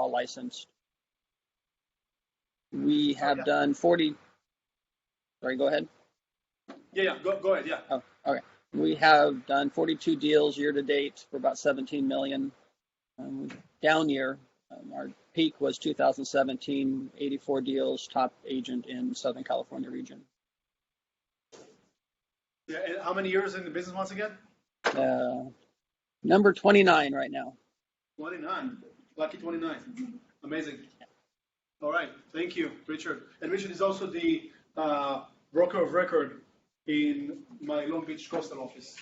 all licensed. We have done 40. Sorry, go ahead. Yeah, go ahead. Yeah. Oh, okay. We have done 42 deals year to date for about 17 million. Down year. Our peak was 2017, 84 deals, top agent in Southern California region. Yeah, and how many years in the business once again? Number 29 right now. 29. Lucky 29. Amazing. All right. Thank you, Richard. And Richard is also the broker of record in my Long Beach coastal office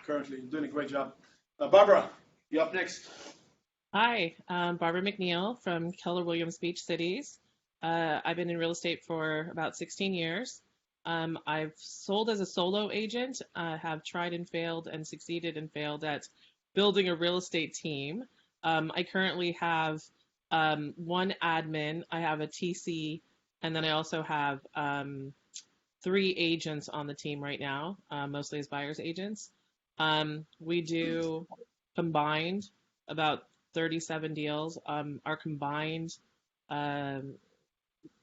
currently. Doing a great job. Barbara, you're up next. Hi, Barbara McNeil from Keller Williams Beach Cities. I've been in real estate for about 16 years. I've sold as a solo agent, have tried and failed and succeeded and failed at building a real estate team. I currently have one admin, I have a TC, and then I also have 3 agents on the team right now, mostly as buyer's agents. We do combined about 37 deals. Our combined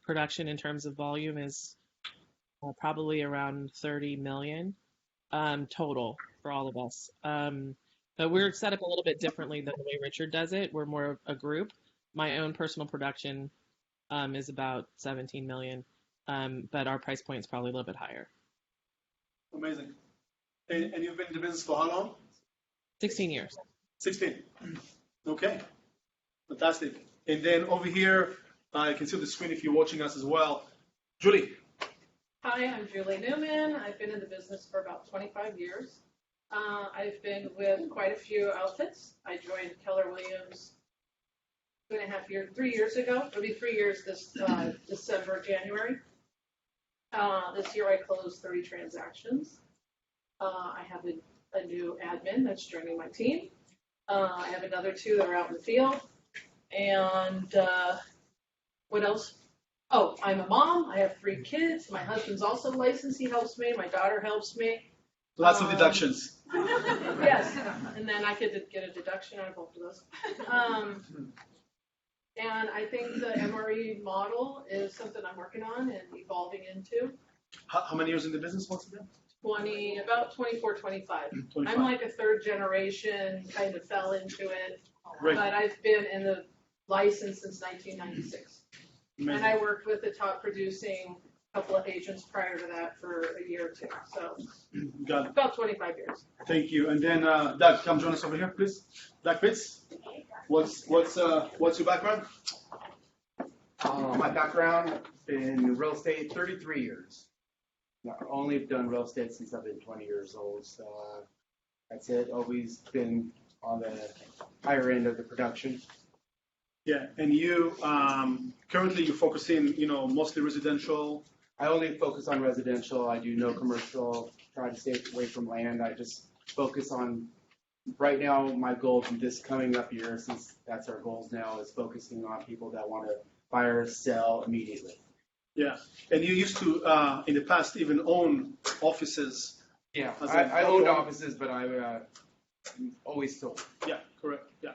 production in terms of volume is probably around 30 million total for all of us. But we're set up a little bit differently than the way Richard does it. We're more of a group. My own personal production is about 17 million, but our price point is probably a little bit higher. Amazing. And you've been in the business for how long? 16 years. 16. Okay. Fantastic. And then over here, you can see the screen if you're watching us as well. Julie. Hi, I'm Julie Newman. I've been in the business for about 25 years. I've been with quite a few outfits. I joined Keller Williams 3 years ago. It'll be 3 years this December, January. This year I closed 30 transactions. I have a new admin that's joining my team. I have another 2 that are out in the field. And what else? Oh, I'm a mom. I have 3 kids. My husband's also licensed. He helps me. My daughter helps me. Lots of deductions. Yes, and then I could get a deduction out of both of those. And I think the MRE model is something I'm working on and evolving into. How many years in the business once again? About 24, 25. 25. I'm like a 3rd generation, kind of fell into it. Great. But I've been in the license since 1996. Amazing. And I worked with the top producing couple of agents prior to that for a year or 2. So Got it. about 25 years. Thank you. And then Doug, come join us over here, please. Doug Pitts. What's your background? My background in real estate, 33 years. I've only done real estate since I've been 20 years old. So that's it. Always been on the higher end of the production. Yeah, and you currently you're focusing, mostly residential. I only focus on residential. I do no commercial. Try to stay away from land. I just focus on. Right now, my goal in this coming up year, since that's our goals now, is focusing on people that want to buy or sell immediately. Yeah, and you used to, in the past, even own offices. Yeah, I owned offices, but I always sold. Yeah, correct. Yeah,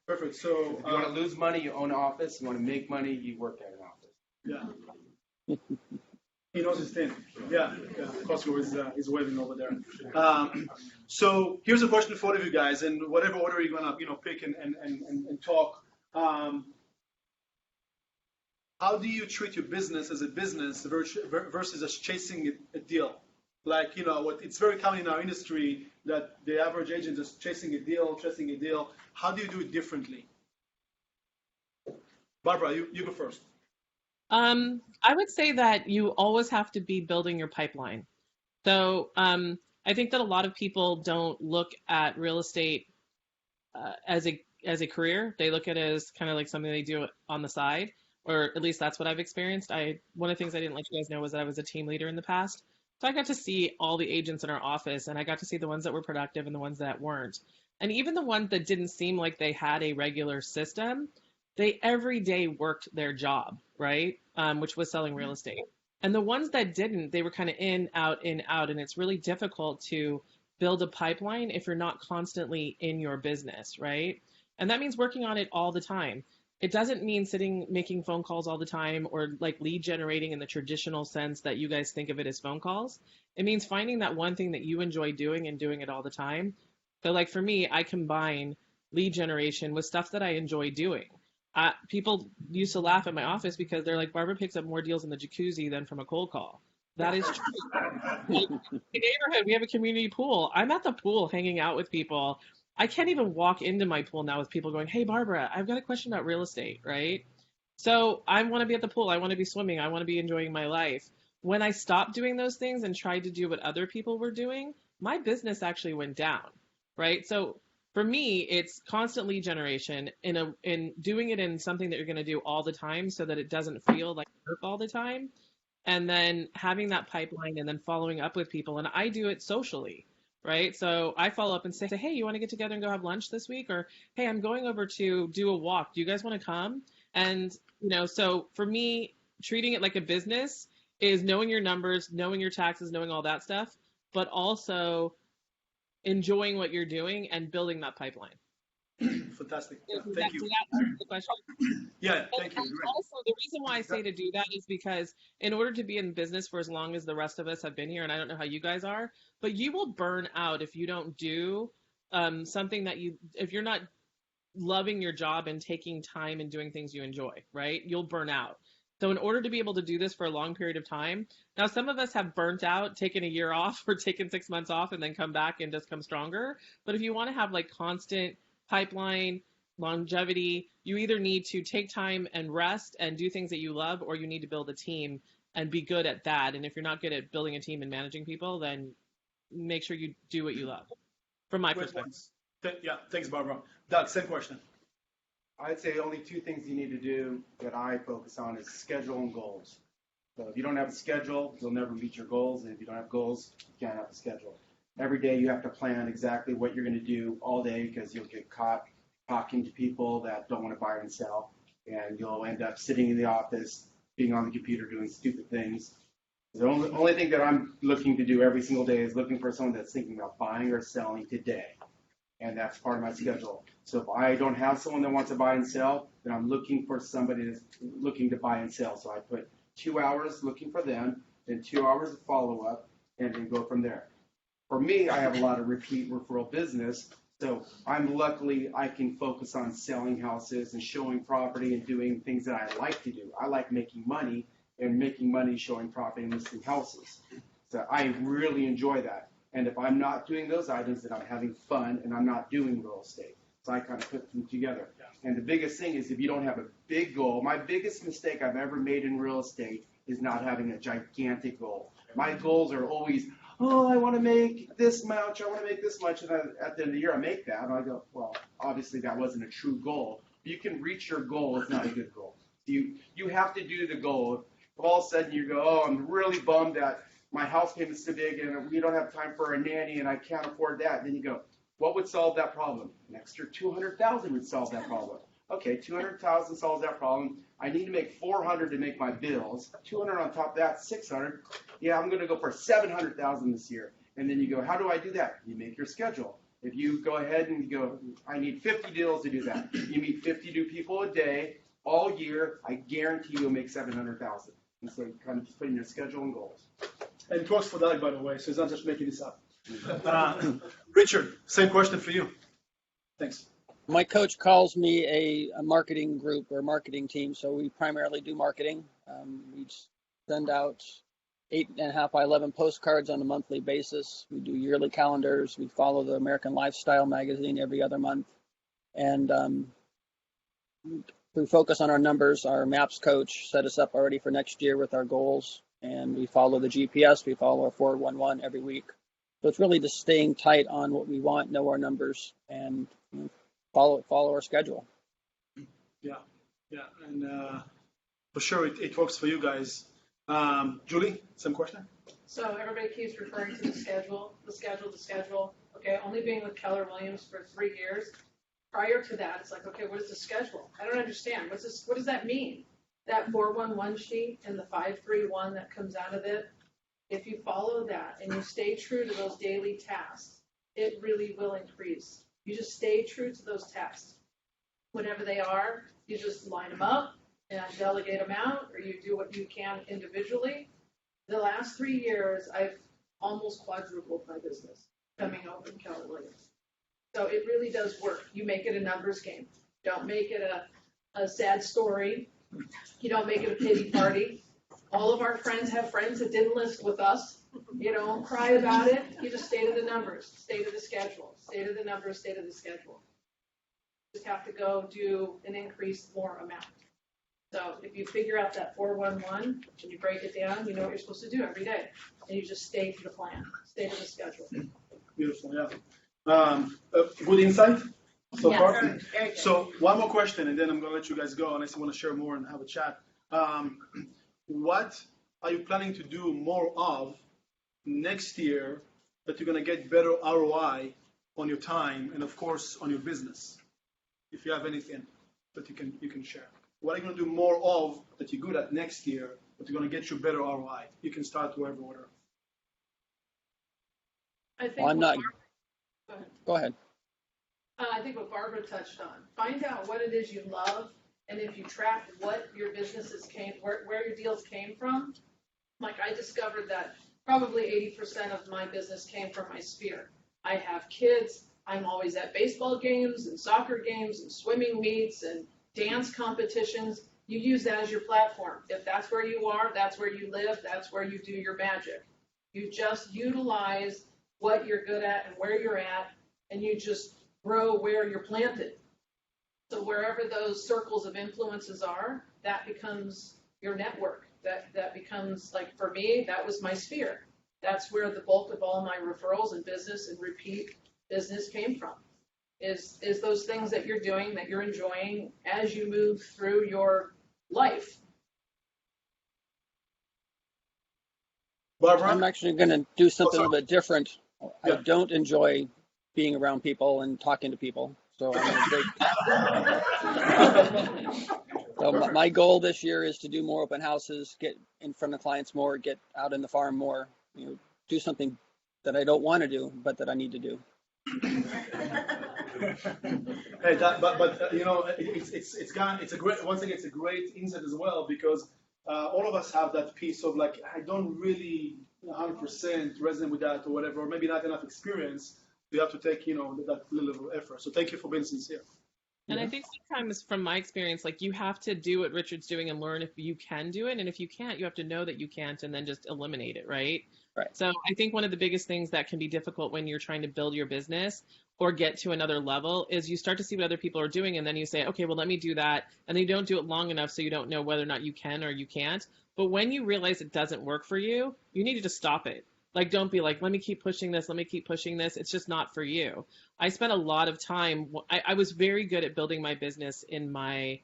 perfect. So if you want to lose money, you own an office. You want to make money, you work at an office. Yeah. He knows his thing. Yeah. Costco is waving over there. So here's a question for all of you guys, and whatever order you're gonna pick and talk. How do you treat your business as a business versus as chasing a deal? Like it's very common in our industry that the average agent is chasing a deal. How do you do it differently? Barbara, you go first. I would say that you always have to be building your pipeline. So I think that a lot of people don't look at real estate as a career. They look at it as kind of like something they do on the side, or at least that's what I've experienced. One of the things I didn't let you guys know was that I was a team leader in the past. So I got to see all the agents in our office, and I got to see the ones that were productive and the ones that weren't. And even the ones that didn't seem like they had a regular system, they every day worked their job, right? Which was selling real estate. And the ones that didn't, they were kind of in, out. And it's really difficult to build a pipeline if you're not constantly in your business, right? And that means working on it all the time. it doesn't mean making phone calls all the time or like lead generating in the traditional sense that you guys think of it as phone calls. It means finding that one thing that you enjoy doing and doing it all the time. So like for me, I combine lead generation with stuff that I enjoy doing. People used to laugh at my office because they're like, Barbara picks up more deals in the jacuzzi than from a cold call. That is true. Like, in the neighborhood, we have a community pool. I'm at the pool hanging out with people. I can't even walk into my pool now with people going, hey, Barbara, I've got a question about real estate, right? So I want to be at the pool. I want to be swimming. I want to be enjoying my life. When I stopped doing those things and tried to do what other people were doing, my business actually went down, right? So for me, it's constant lead generation in doing it in something that you're going to do all the time so that it doesn't feel like work all the time. And then having that pipeline and then following up with people. And I do it socially, right? So I follow up and say, hey, you want to get together and go have lunch this week? Or, hey, I'm going over to do a walk. Do you guys want to come? And, so for me, treating it like a business is knowing your numbers, knowing your taxes, knowing all that stuff, but also enjoying what you're doing and building that pipeline. Fantastic. Yeah, thank you. Did that answer the question? Yeah, thank you. And also, the reason why I say to do that is because in order to be in business for as long as the rest of us have been here, and I don't know how you guys are, but you will burn out if you don't do something if you're not loving your job and taking time and doing things you enjoy, right? You'll burn out. So in order to be able to do this for a long period of time, now some of us have burnt out, taken a year off or taken 6 months off and then come back and just come stronger. But if you want to have like constant pipeline, longevity, you either need to take time and rest and do things that you love, or you need to build a team and be good at that. And if you're not good at building a team and managing people, then make sure you do what you love, from my perspective. Yeah, thanks, Barbara. Doug, same question. I'd say only two things you need to do that I focus on is schedule and goals. So if you don't have a schedule, you'll never meet your goals. And if you don't have goals, you can't have a schedule. Every day you have to plan exactly what you're going to do all day, because you'll get caught talking to people that don't want to buy and sell. And you'll end up sitting in the office, being on the computer, doing stupid things. The only thing that I'm looking to do every single day is looking for someone that's thinking about buying or selling today. And that's part of my schedule. So if I don't have someone that wants to buy and sell, then I'm looking for somebody that's looking to buy and sell. So I put 2 hours looking for them, then 2 hours of follow-up, and then go from there. For me, I have a lot of repeat referral business. So I can focus on selling houses and showing property and doing things that I like to do. I like making money, and making money showing property and listing houses. So I really enjoy that. And if I'm not doing those items, then I'm having fun and I'm not doing real estate. So I kind of put them together. And the biggest thing is, if you don't have a big goal, my biggest mistake I've ever made in real estate is not having a gigantic goal. My goals are always, I want to make this much, I want to make this much, and then at the end of the year I make that, and I go, well, obviously that wasn't a true goal. You can reach your goal, it's not a good goal. You have to do the goal. If all of a sudden you go, I'm really bummed that my house payment's too big and we don't have time for a nanny and I can't afford that, then you go, what would solve that problem? An extra $200,000 would solve that problem. Okay, $200,000 solves that problem. I need to make $400 to make my bills. $200 on top of that, $600. Yeah, I'm going to go for $700,000 this year. And then you go, how do I do that? You make your schedule. If you go ahead and you go, I need 50 deals to do that. You meet 50 new people a day all year. I guarantee you'll make $700,000. And so you kind of just put in your schedule and goals. And it works for Doug, by the way, so he's not just making this up. Richard, same question for you. Thanks. My coach calls me a marketing group or marketing team, so we primarily do marketing. We send out 8.5 by 11 postcards on a monthly basis. We do yearly calendars. We follow the American Lifestyle magazine every other month. And we focus on our numbers. Our MAPS coach set us up already for next year with our goals. And we follow the GPS. We follow our 411 every week. So it's really just staying tight on what we want, know our numbers, and follow our schedule. Yeah, and for sure it works for you guys. Julie, same question? So everybody keeps referring to the schedule. Okay, only being with Keller Williams for 3 years. Prior to that, it's like, okay, what is the schedule? I don't understand. What does that mean? That 411 sheet and the 531 that comes out of it, if you follow that and you stay true to those daily tasks, it really will increase. You just stay true to those tasks. Whatever they are, You just line them up and delegate them out, or you do what you can individually. The last 3 years, I've almost quadrupled my business coming over from Keller Williams. So it really does work. You make it a numbers game. Don't make it a sad story. You don't make it a pity party. All of our friends have friends that didn't list with us. You don't cry about it. You just stay to the numbers, stay to the schedule, stay to the numbers, stay to the schedule. You just have to go do an increased more amount. So if you figure out that 411 and you break it down, you know what you're supposed to do every day. And you just stay to the plan, stay to the schedule. Beautiful, yeah. Good insight so far. Very good. So one more question, and then I'm going to let you guys go, unless you want to share more and have a chat. What are you planning to do more of next year that you're going to get better ROI on your time and, of course, on your business? If you have anything that you can share. What are you going to do more of that you're good at next year that you're going to get you better ROI? You can start wherever order. I think Well, I'm not. Go ahead. Go ahead. I think what Barbara touched on. Find out what it is you love, and if you track what your businesses where your deals came from. Like I discovered that probably 80% of my business came from my sphere. I have kids. I'm always at baseball games and soccer games and swimming meets and dance competitions. You use that as your platform. If that's where you are, that's where you live, that's where you do your magic. You just utilize what you're good at and where you're at, and you just grow where you're planted. So wherever those circles of influences are, that becomes your network. That becomes, like for me, that was my sphere. That's where the bulk of all my referrals and business and repeat business came from. Is those things that you're doing, that you're enjoying as you move through your life. Barbara? I'm actually going to do something a sorry. little bit different. Yeah. I don't enjoy being around people and talking to people. So I'm going to So my goal this year is to do more open houses, get in front of clients more, get out in the farm more, do something that I don't want to do, but that I need to do. Hey, but it's a great, once again, it's a great insight as well, because all of us have that piece of like, I don't really 100% resonate with that or whatever, or maybe not enough experience. You have to take, that little effort. So thank you for being sincere. And I think sometimes from my experience, like you have to do what Richard's doing and learn if you can do it. And if you can't, you have to know that you can't and then just eliminate it, right? Right. So I think one of the biggest things that can be difficult when you're trying to build your business or get to another level is you start to see what other people are doing and then you say, okay, well, let me do that. And then you don't do it long enough so you don't know whether or not you can or you can't. But when you realize it doesn't work for you, you need to just stop it. Like, don't be like, let me keep pushing this. Let me keep pushing this. It's just not for you. I spent a lot of time. I was very good at building my business in my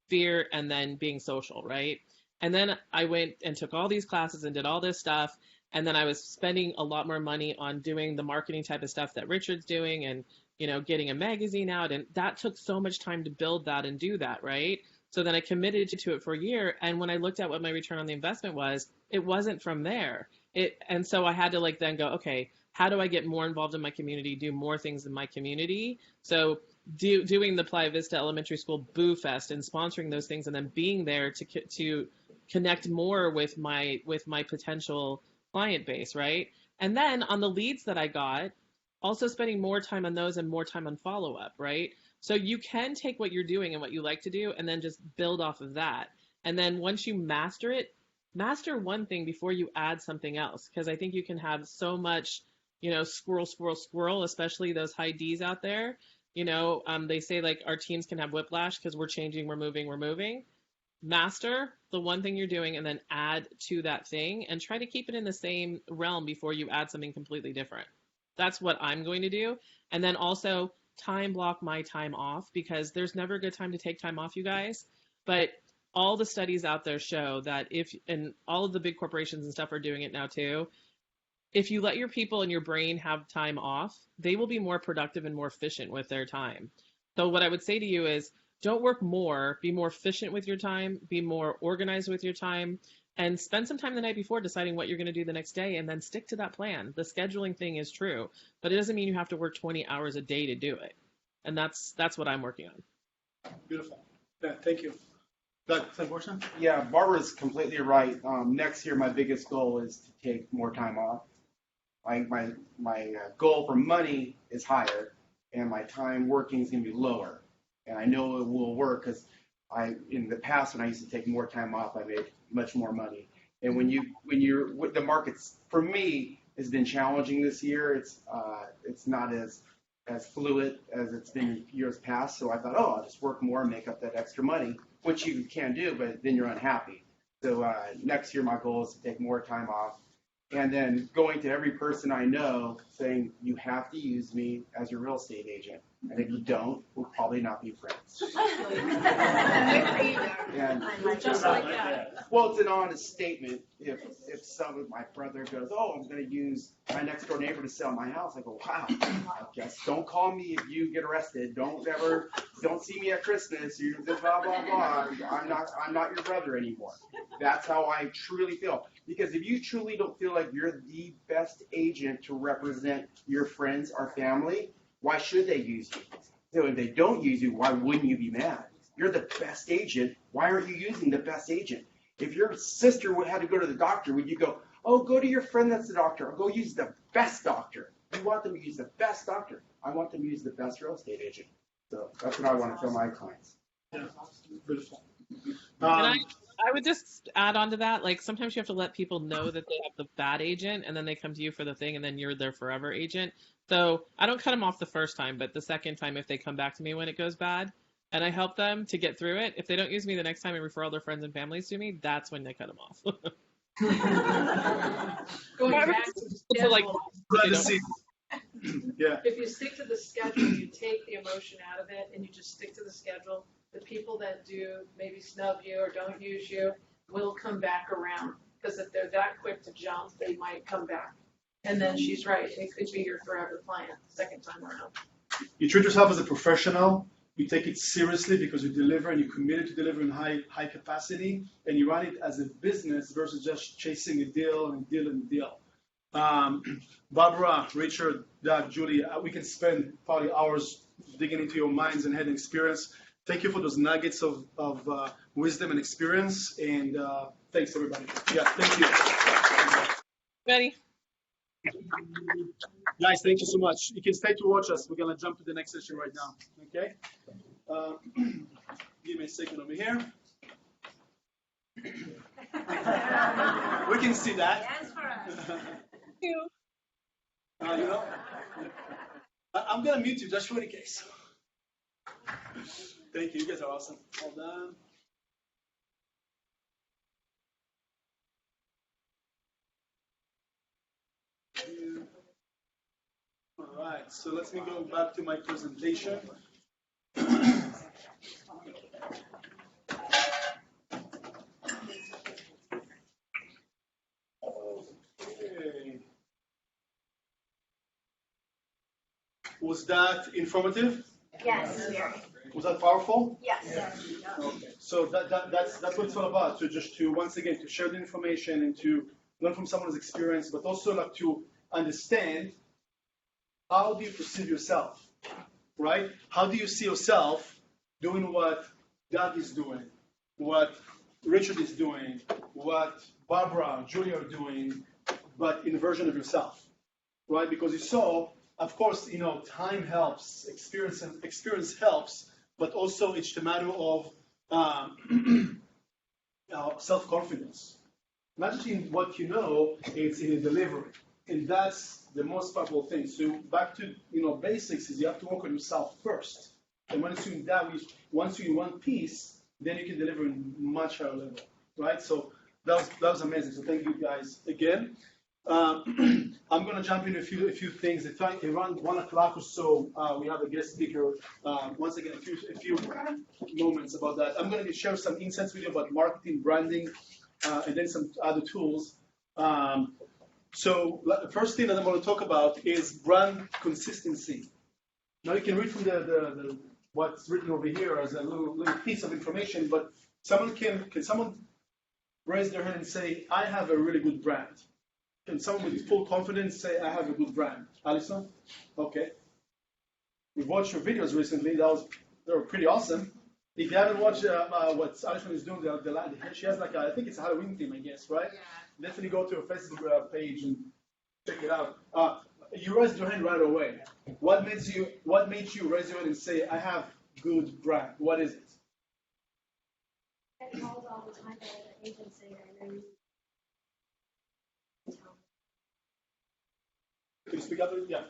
sphere and then being social, right? And then I went and took all these classes and did all this stuff. And then I was spending a lot more money on doing the marketing type of stuff that Richard's doing and, getting a magazine out. And that took so much time to build that and do that, right? So then I committed to it for a year. And when I looked at what my return on the investment was, it wasn't from there. And so I had to then go, okay, how do I get more involved in my community, do more things in my community? So doing the Playa Vista Elementary School Boo Fest and sponsoring those things and then being there to connect more with my potential client base, right? And then on the leads that I got, also spending more time on those and more time on follow-up, right? So you can take what you're doing and what you like to do and then just build off of that. And then once you master it, master one thing before you add something else, because I think you can have so much, squirrel, especially those high Ds out there. They say like our teams can have whiplash because we're changing, we're moving. Master the one thing you're doing and then add to that thing and try to keep it in the same realm before you add something completely different. That's what I'm going to do. And then also time block my time off, because there's never a good time to take time off, you guys. But all the studies out there show that and all of the big corporations and stuff are doing it now too, if you let your people and your brain have time off, they will be more productive and more efficient with their time. So what I would say to you is don't work more, be more efficient with your time, be more organized with your time, and spend some time the night before deciding what you're going to do the next day and then stick to that plan. The scheduling thing is true, but it doesn't mean you have to work 20 hours a day to do it. And that's what I'm working on. Beautiful. Yeah, thank you. Doug, same question? Yeah, Barbara's completely right. Next year, my biggest goal is to take more time off. My goal for money is higher, and my time working is going to be lower. And I know it will work because in the past, when I used to take more time off, I made much more money. And when the markets, for me, has been challenging this year. It's not as fluid as it's been in years past. So I thought, I'll just work more and make up that extra money, which you can do, but then you're unhappy. So next year, my goal is to take more time off. And then going to every person I know saying, you have to use me as your real estate agent. And if you don't, we'll probably not be friends. And, Just like that. well, it's an honest statement. If my brother goes, I'm going to use my next door neighbor to sell my house, I go, wow, I guess don't call me if you get arrested. Don't see me at Christmas. You blah, blah, blah. I'm not your brother anymore. That's how I truly feel. Because if you truly don't feel like you're the best agent to represent your friends or family, why should they use you? So if they don't use you, why wouldn't you be mad? You're the best agent. Why aren't you using the best agent? If your sister had to go to the doctor, would you go, go to your friend that's the doctor, or go use the best doctor? You want them to use the best doctor. I want them to use the best real estate agent. So that's what I want to tell my clients. Yeah, beautiful. And I would just add on to that, like sometimes you have to let people know that they have the bad agent, and then they come to you for the thing, and then you're their forever agent. So I don't cut them off the first time, but the second time, if they come back to me when it goes bad, and I help them to get through it, if they don't use me the next time and refer all their friends and families to me, that's when they cut them off. Going back to the schedule, like, Glad to see. Yeah. if you stick to the schedule, you take the emotion out of it, and you just stick to the schedule. The people that do maybe snub you or don't use you will come back around, because if they're that quick to jump, they might come back. And then she's right, it could be your forever client second time around. You treat yourself as a professional. You take it seriously because you deliver and you're committed to deliver in high capacity, and you run it as a business versus just chasing a deal and deal and deal. Barbara, Richard, Doug, Julie, we can spend probably hours digging into your minds and head experience. Thank you for those nuggets of wisdom and experience, and thanks everybody. Yeah, thank you. Ready? Guys, thank you so much. You can stay to watch us. We're gonna jump to the next session right now. Okay? Give me a second over here. We can see that. Yes, for us. Thank you. I'm gonna mute you just for the case. Thank you. You guys are awesome. All done. All right. So let me go back to my presentation. Okay. Was that informative? Yes, very. Was that powerful? Yes. Okay. So that's what it's all about. So just to once again to share the information and to learn from someone's experience, but also like to understand how do you perceive yourself, right? How do you see yourself doing what Doug is doing, what Richard is doing, what Barbara, Julia are doing, but in a version of yourself, right? Because you saw, of course, time helps, experience helps, but also it's a matter of self-confidence. Not just in what you know, it's in the delivery. And that's the most powerful thing. So back to basics is you have to work on yourself first. And once you're in that, once you're in one piece, then you can deliver in much higher level, right? So that was amazing. So thank you guys again. I'm going to jump in a few things. Around 1 o'clock or so, we have a guest speaker. Once again, a few moments about that. I'm going to share some insights with you about marketing, branding, and then some other tools. So the first thing that I'm going to talk about is brand consistency. Now you can read from the what's written over here as a little piece of information, but can someone raise their hand and say, I have a really good brand? Can someone with full confidence say, I have a good brand? Alison? Okay. We've watched your videos recently. They were pretty awesome. If you haven't watched what Alison is doing, she has like I think it's a Halloween theme, I guess, right? Yeah. Definitely go to her Facebook page and check it out. You raised your hand right away. What made you raise your hand and say, I have good brand? What is it? I get called all the time by the agency, and then Can you speak up? Yeah.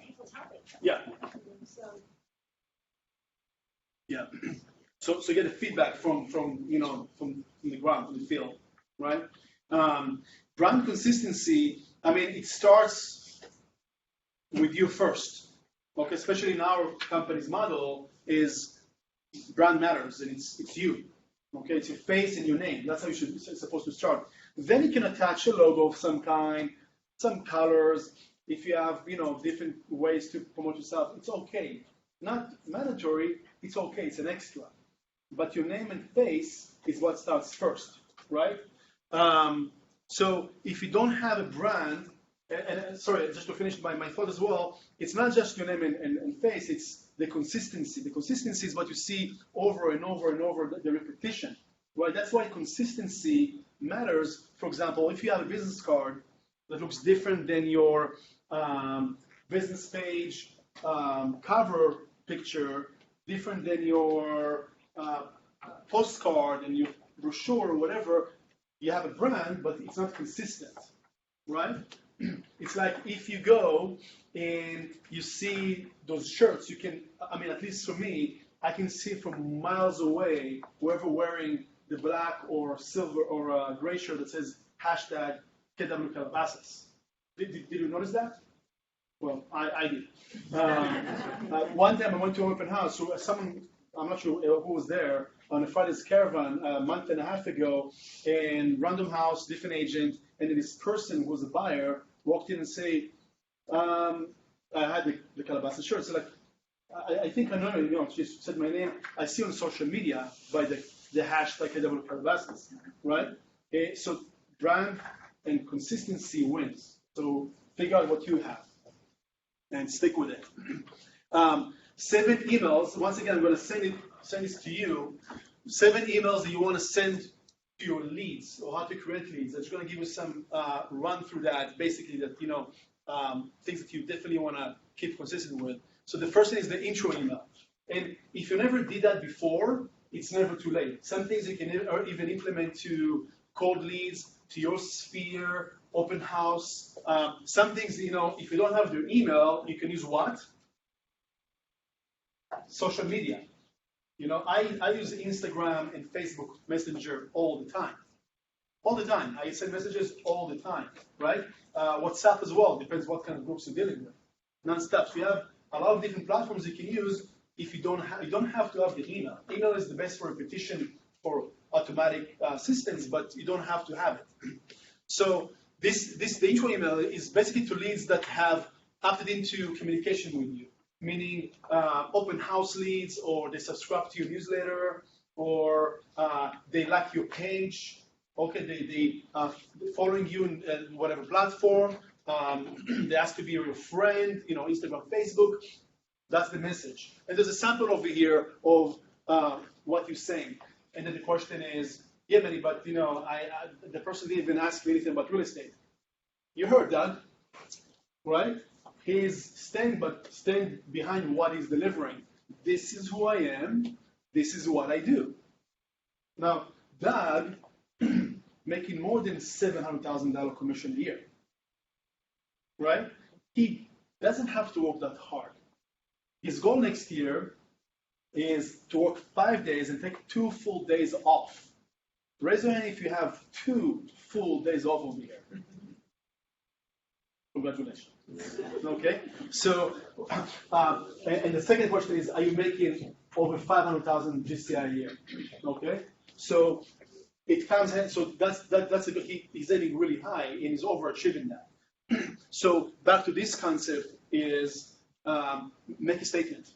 people tell me. Yeah. So Yeah. So you get the feedback from the ground, from the field, right? Brand consistency. I mean, it starts with you first. Okay, especially in our company's model is brand matters, and it's you. Okay, it's your face and your name. That's how it's supposed to start. Then you can attach a logo of some kind, some colors. If you have different ways to promote yourself, it's okay. Not mandatory. It's okay. It's an extra. But your name and face is what starts first, right? So if you don't have a brand, and sorry, just to finish my thought as well, it's not just your name and face, it's the consistency. The consistency is what you see over and over and over, the repetition, right? That's why consistency matters. For example, if you have a business card that looks different than your business page cover picture, different than your postcard and your brochure or whatever, you have a brand, but it's not consistent, right? It's like if you go and you see those shirts, you can, I mean, at least for me, I can see from miles away whoever wearing the black or silver or gray shirt that says hashtag KW Calabasas. Did you notice that? Well, I did. One time I went to an open house, so someone, I'm not sure who was there, on a Friday's Caravan a month and a half ago, and random house, different agent, and then this person who was a buyer walked in and say, I had the Calabasas shirt. So like, I think I know, she said my name. I see on social media by the hashtag KW Calabasas, right? So brand and consistency wins. So figure out what you have and stick with it. 7 emails. Once again, I'm going to send this to you. 7 emails that you want to send to your leads, or how to create leads. I'm just going to give you some run through that. Basically, that things that you definitely want to keep consistent with. So the first thing is the intro email. And if you never did that before, it's never too late. Some things you can even implement to cold leads, to your sphere, open house. Some things, if you don't have your email, you can use what? Social media. I use Instagram and Facebook Messenger all the time. All the time. I send messages all the time, right? WhatsApp as well. Depends what kind of groups you're dealing with. Non-stop. So you have a lot of different platforms you can use. If you don't have to have the email. Email is the best for repetition for automatic systems, but you don't have to have it. So the intro email is basically to leads that have opted into communication with you. Meaning open house leads, or they subscribe to your newsletter, or they like your page. Okay, they following you in whatever platform. They ask to be your friend, Instagram, Facebook. That's the message. And there's a sample over here of what you're saying. And then the question is, yeah, Meny, but the person didn't even ask me anything about real estate. You heard that, right? He's staying behind what he's delivering. This is who I am. This is what I do. Now, Doug, making more than $700,000 commission a year, right? He doesn't have to work that hard. His goal next year is to work 5 days and take 2 full days off. Raise your hand if you have 2 full days off over here. Congratulations. Okay, so and the second question is, are you making over 500,000 GCI a year? Okay, so it comes in. So that's a good. He's aiming really high and he's overachieving that. So back to this concept is make a statement.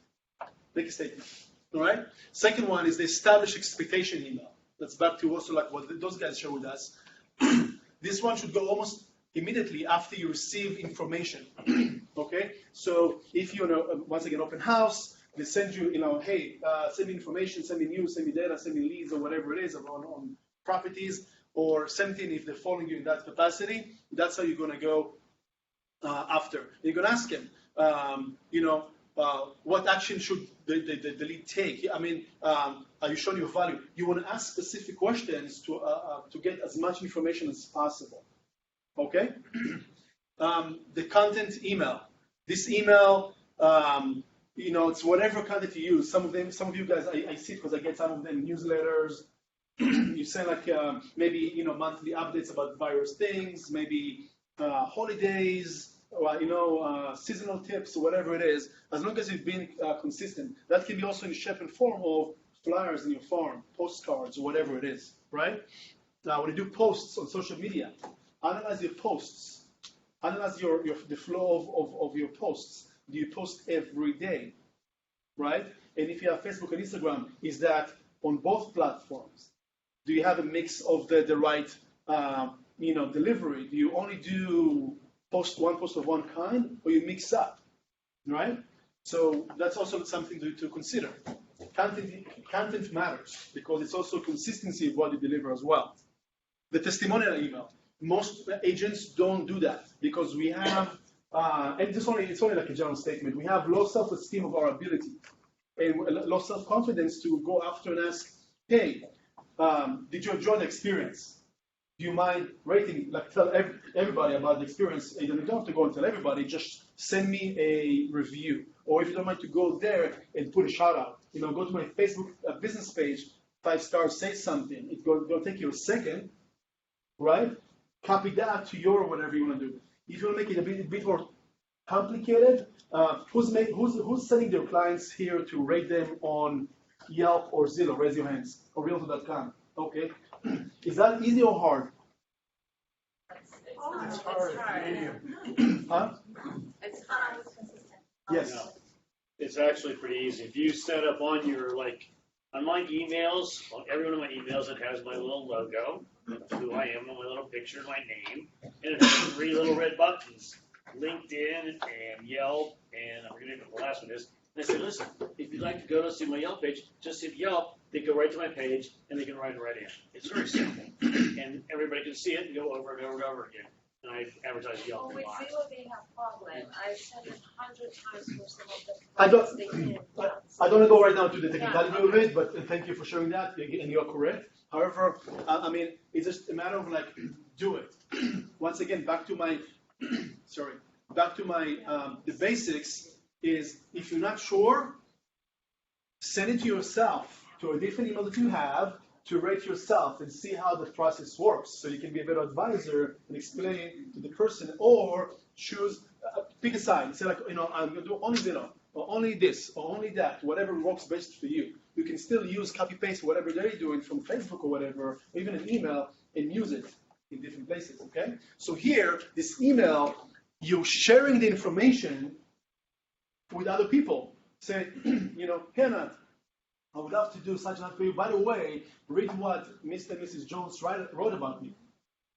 Make a statement. All right. Second one is the established expectation email. That's back to also like what those guys share with us. This one should go almost immediately after you receive information. Okay, so if you once again open house, They send you, hey, send me information, send me news, send me data, send me leads, or whatever it is on properties, or something. If they're following you in that capacity, that's how you're going to go after. You're going to ask him, what action should the lead take? I mean, are you showing your value? You want to ask specific questions to get as much information as possible. Okay? The content email. This email, it's whatever content you use. Some of you guys, I see it because I get some of them newsletters. You send maybe monthly updates about various things, maybe holidays, or seasonal tips, or whatever it is. As long as you've been consistent, that can be also in shape and form of flyers in your farm, postcards, or whatever it is, right? Now, when you do posts on social media, analyze your posts. Analyze the flow of your posts. Do you post every day, right? And if you have Facebook and Instagram, is that on both platforms? Do you have a mix of the right, delivery? Do you only do one post of one kind, or you mix up, right? So that's also something to consider. Content matters because it's also consistency of what you deliver as well. The testimonial email. Most agents don't do that because we have, and it's only like a general statement, we have low self-esteem of our ability and low self-confidence to go after and ask, hey, did you enjoy the experience? Do you mind rating, tell everybody about the experience? And you don't have to go and tell everybody, just send me a review. Or if you don't mind to go there and put a shout out, go to my Facebook business page, 5 stars, say something. It's going to take you a second, right? Copy that to your whatever you want to do. If you want to make it a bit more complicated, who's sending their clients here to rate them on Yelp or Zillow? Raise your hands. Or Realtor.com. Okay. Is that easy or hard? It's hard. Huh? It's hard. Yes. No, it's actually pretty easy. If you set up on your, on my emails, on every one of my emails, it has my little logo, who I am, my little picture, my name, and it has 3 little red buttons, LinkedIn and Yelp, and I'm forgetting what the last one is. And I say, listen, if you'd like to go to see my Yelp page, just hit Yelp, they go right to my page, and they can write it right in. It's very simple. And everybody can see it and go over and over and over again. And I advertise Yelp Well, a with lot. Zillow, they have problem. I sent it 100 times for some of the I clients. They can't. don't want to go right now to the technicality of it, but thank you for sharing that, and you're correct. However, it's just a matter of do it. Once again, back to my the basics is if you're not sure, send it to yourself, to a different email that you have, to rate yourself and see how the process works. So you can be a better advisor and explain to the person, or pick a side. Say I'm going to do only Zillow, or only this, or only that, whatever works best for you. You can still use copy-paste whatever they're doing from Facebook or whatever, or even an email, and use it in different places, okay? So here, this email, you're sharing the information with other people. Say, Hannah, I would love to do such and that for you. By the way, read what Mr. and Mrs. Jones wrote about me,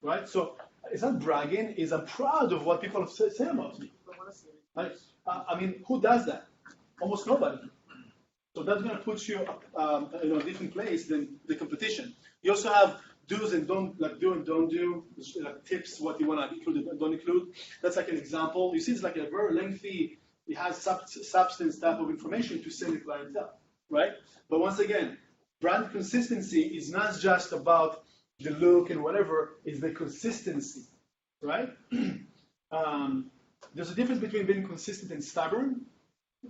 right? So it's not bragging, it's I'm proud of what people have said about me. Right? Who does that? Almost nobody. So that's going to put you in a different place than the competition. You also have do's and don't, do and don't do, tips, what you want to include and don't include. That's like an example. You see, it's like a very lengthy, it has substance type of information to send your clientele, right? But once again, brand consistency is not just about the look and whatever, it's the consistency, right? There's a difference between being consistent and stubborn.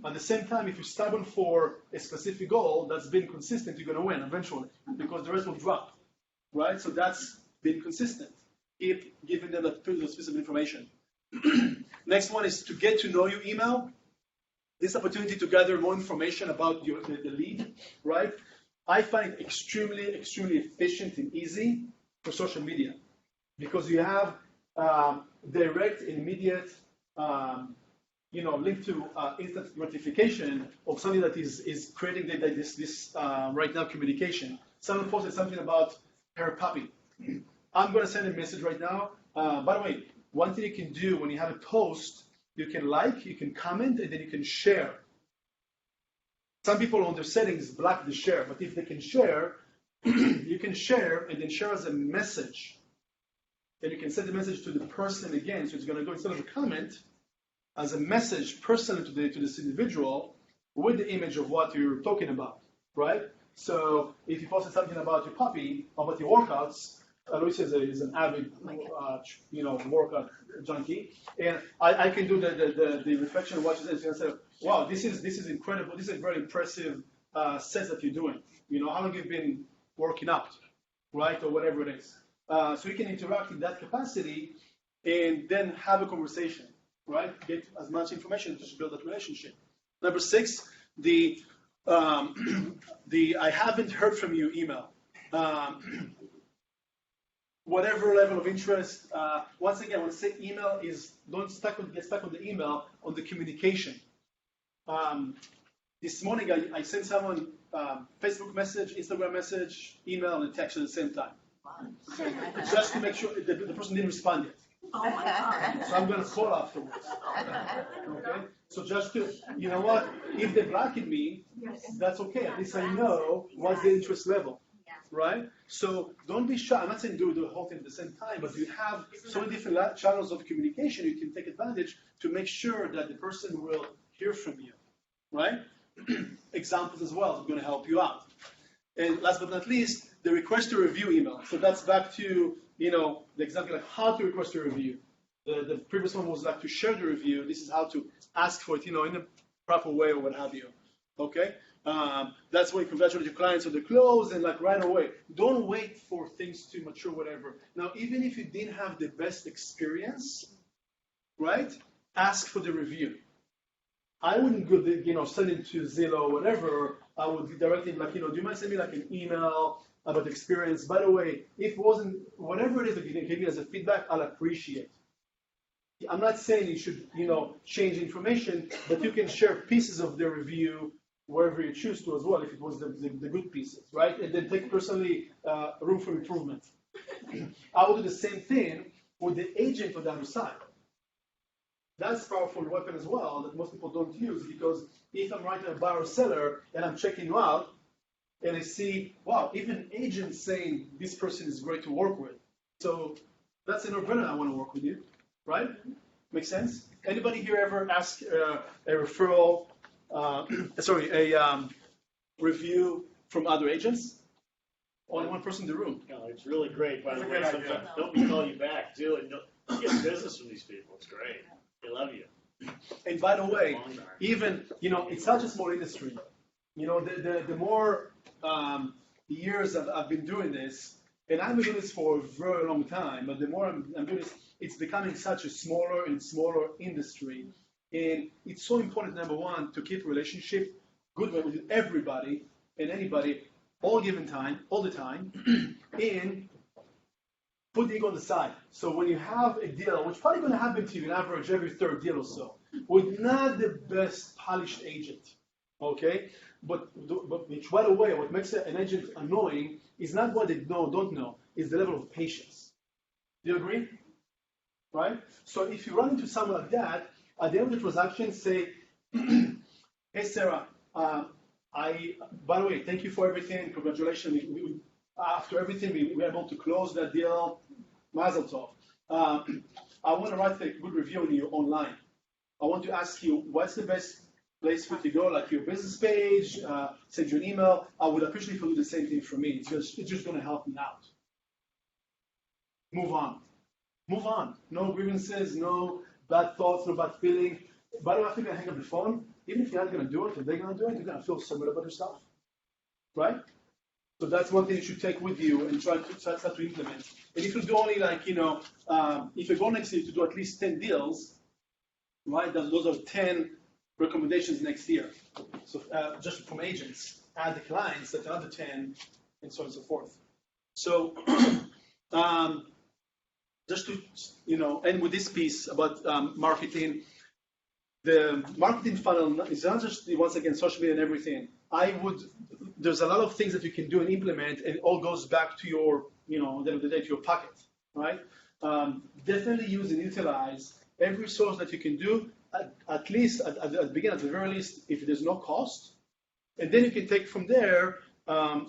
At the same time, if you're stubborn for a specific goal that's being consistent, you're going to win eventually because the rest will drop, right? So that's being consistent. Keep giving them the specific information. Next one is to get to know your email. This opportunity to gather more information about the lead, right? I find it extremely, extremely efficient and easy for social media because you have direct, immediate, link to instant gratification of something that is creating this right now communication. Someone posted something about her puppy. I'm going to send a message right now. By the way, one thing you can do when you have a post, you can like, you can comment, and then you can share. Some people on their settings block the share, but if they can share, you can share and then share as a message. And you can send the message to the person again, so it's going to go instead of a comment, as a message personally to this individual with the image of what you're talking about, right? So if you posted something about your puppy, about your workouts, Luis is an avid, workout junkie, and I can do the reflection of what you said and say, wow, this is incredible. This is a very impressive set that you're doing. How long you've been working out, right, or whatever it is. So you can interact in that capacity, and then have a conversation, right? Get as much information to build that relationship. Number 6, the I haven't heard from you email. Whatever level of interest, once again, when I say email is, don't get stuck on the email, on the communication. This morning I sent someone Facebook message, Instagram message, email, and text at the same time. Okay? Just to make sure the person didn't respond yet. Oh my God. So I'm going to call afterwards. Okay? So just to, you know what, if they're blocking me, that's okay. At least I know what's the interest level. Right? So don't be shy. I'm not saying do the whole thing at the same time, but you have so many different channels of communication you can take advantage to make sure that the person will hear from you. Right? Examples as well are going to help you out. And last but not least, the request to review email. So that's back to, the example like how to request a review. The previous one was like to share the review. This is how to ask for it, in a proper way or what have you. Okay? That's when you congratulate your clients on the close and like right away. Don't wait for things to mature, whatever. Now, even if you didn't have the best experience, right? Ask for the review. I wouldn't go, send it to Zillow or whatever. I would direct it like, do you mind sending me like an email about the experience? By the way, if it wasn't, whatever it is that you can give me as a feedback, I'll appreciate. I'm not saying you should, change information, but you can share pieces of the review wherever you choose to as well, if it was the good pieces, right? And then take personally room for improvement. I will do the same thing with the agent on the other side. That's a powerful weapon as well that most people don't use, because if I'm writing a buyer or seller and I'm checking you out and I see, wow, even agents saying this person is great to work with. So that's a no-brainer. I want to work with you, right? Make sense? Anybody here ever ask a referral, review from other agents? Only one person in the room. No, it's really great. By the way, sometimes don't we call you back too, and you get business from these people. It's great. They love you. And by the way, even, it's such a small industry. The more years I've been doing this, and I've been doing this for a very long time, but the more I'm doing this, it's becoming such a smaller and smaller industry. And it's so important, number one, to keep a relationship good with everybody and anybody all given time, all the time, and put the ego on the side. So when you have a deal, which probably going to happen to you on average every third deal or so, with not the best polished agent, okay? But which, by the way, what makes an agent annoying is not what they don't know, is the level of patience. Do you agree? Right? So if you run into someone like that, at the end of the transaction, say, hey, Sarah, by the way, thank you for everything. Congratulations. After everything, we were able to close that deal. Mazel tov. I want to write a good review on you online. I want to ask you, what's the best place for you to go, like your business page, send you an email. I would appreciate if you do the same thing for me. It's just going to help me out. Move on. Move on. No grievances, no bad thoughts, no bad feeling. By the way, after you're going to hang up the phone, even if you're not going to do it, if they're going to do it, you're going to feel so good about yourself. Right? So that's one thing you should take with you and try to start to implement. And if you do only if you go next year to do at least 10 deals, right, those are 10 recommendations next year. So just from agents, add the clients, that's another 10, and so on and so forth. So just to, end with this piece about marketing, the marketing funnel is not just, once again, social media and everything. There's a lot of things that you can do and implement, and it all goes back to your, at the end of the day, to your pocket, right? Definitely use and utilize every source that you can do, at least, at the beginning, at the very least, if there's no cost, And then you can take from there,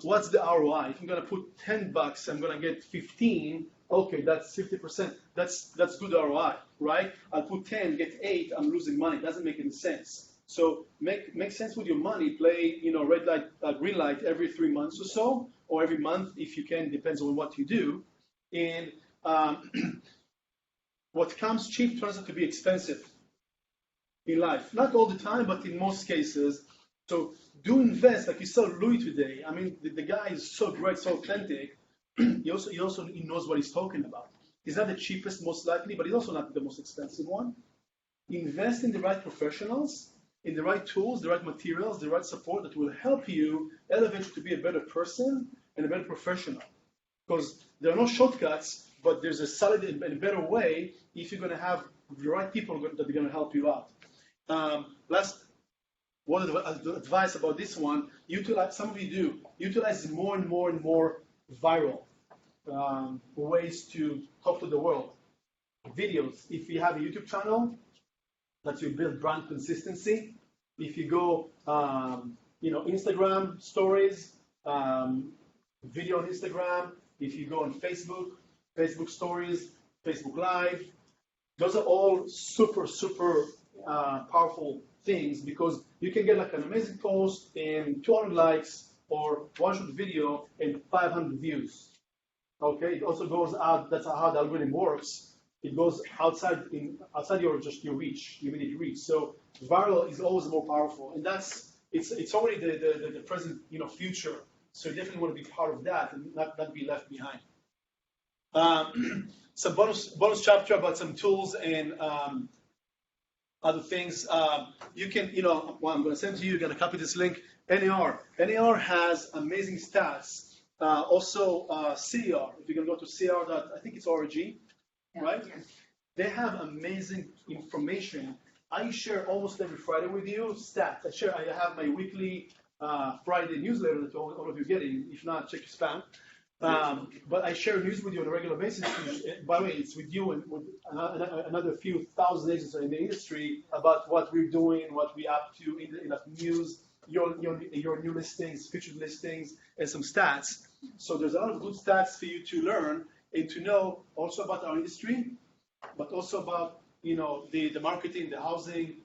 what's the ROI? If I'm going to put $10, I'm going to get 15. Okay, that's 50%. That's good ROI, right? I'll put 10, get 8, I'm losing money. It doesn't make any sense. So make sense with your money. Play, red light, green light every 3 months or so, or every month if you can. Depends on what you do. And what comes cheap turns out to be expensive in life. Not all the time, but in most cases. So do invest, like you saw Louis today. I mean, the guy is so great, so authentic. He knows what he's talking about. He's not the cheapest, most likely, but he's also not the most expensive one. Invest in the right professionals, in the right tools, the right materials, the right support that will help you elevate you to be a better person and a better professional. Because there are no shortcuts, but there's a solid and better way if you're going to have the right people that are going to help you out. Last word of advice about this one, some of you do, utilize more and more and more viral ways to talk to the world. Videos, if you have a YouTube channel, that you build brand consistency. If you go, Instagram stories, video on Instagram. If you go on Facebook stories, Facebook Live, those are all super, super powerful things because you can get like an amazing post and 200 likes or one short video and 500 views. Okay, it also goes out. That's how the algorithm works. It goes outside your reach, your immediate reach. So viral is always more powerful, and it's already the present future. So you definitely want to be part of that and not be left behind. Some bonus chapter about some tools and other things. You can, I'm going to send to you. You're going to copy this link. NAR has amazing stats. Also, CR. If you're going to go to CR, I think it's org, right? Yes. They have amazing information. I share almost every Friday with you stats. I have my weekly Friday newsletter that all of you are getting. If not, check your spam. But I share news with you on a regular basis. By the way, it's with you and with another few thousand agents in the industry about what we're doing, what we're up to in the news, your new listings, featured listings, and some stats. So there's a lot of good stats for you to learn and to know also about our industry, but also about the marketing, the housing,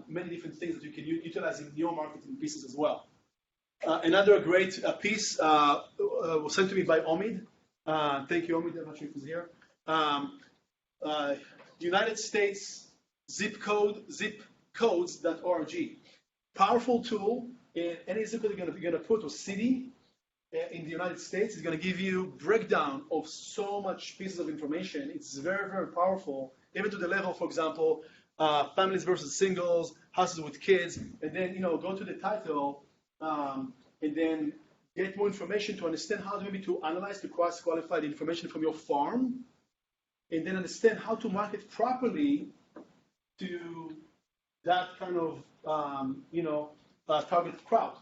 many different things that you can utilize in your marketing pieces as well. Another great piece was sent to me by Omid. Thank you, Omid. I'm not sure if he's here. United States zip codes.org. Powerful tool. Any zip code you're going to put or city in the United States is going to give you breakdown of so much pieces of information. It's very, very powerful, even to the level, for example, families versus singles, houses with kids, and then go to the title. And then get more information to understand how to analyze, to cross-qualify the information from your farm, and then understand how to market properly to that kind of target crowd,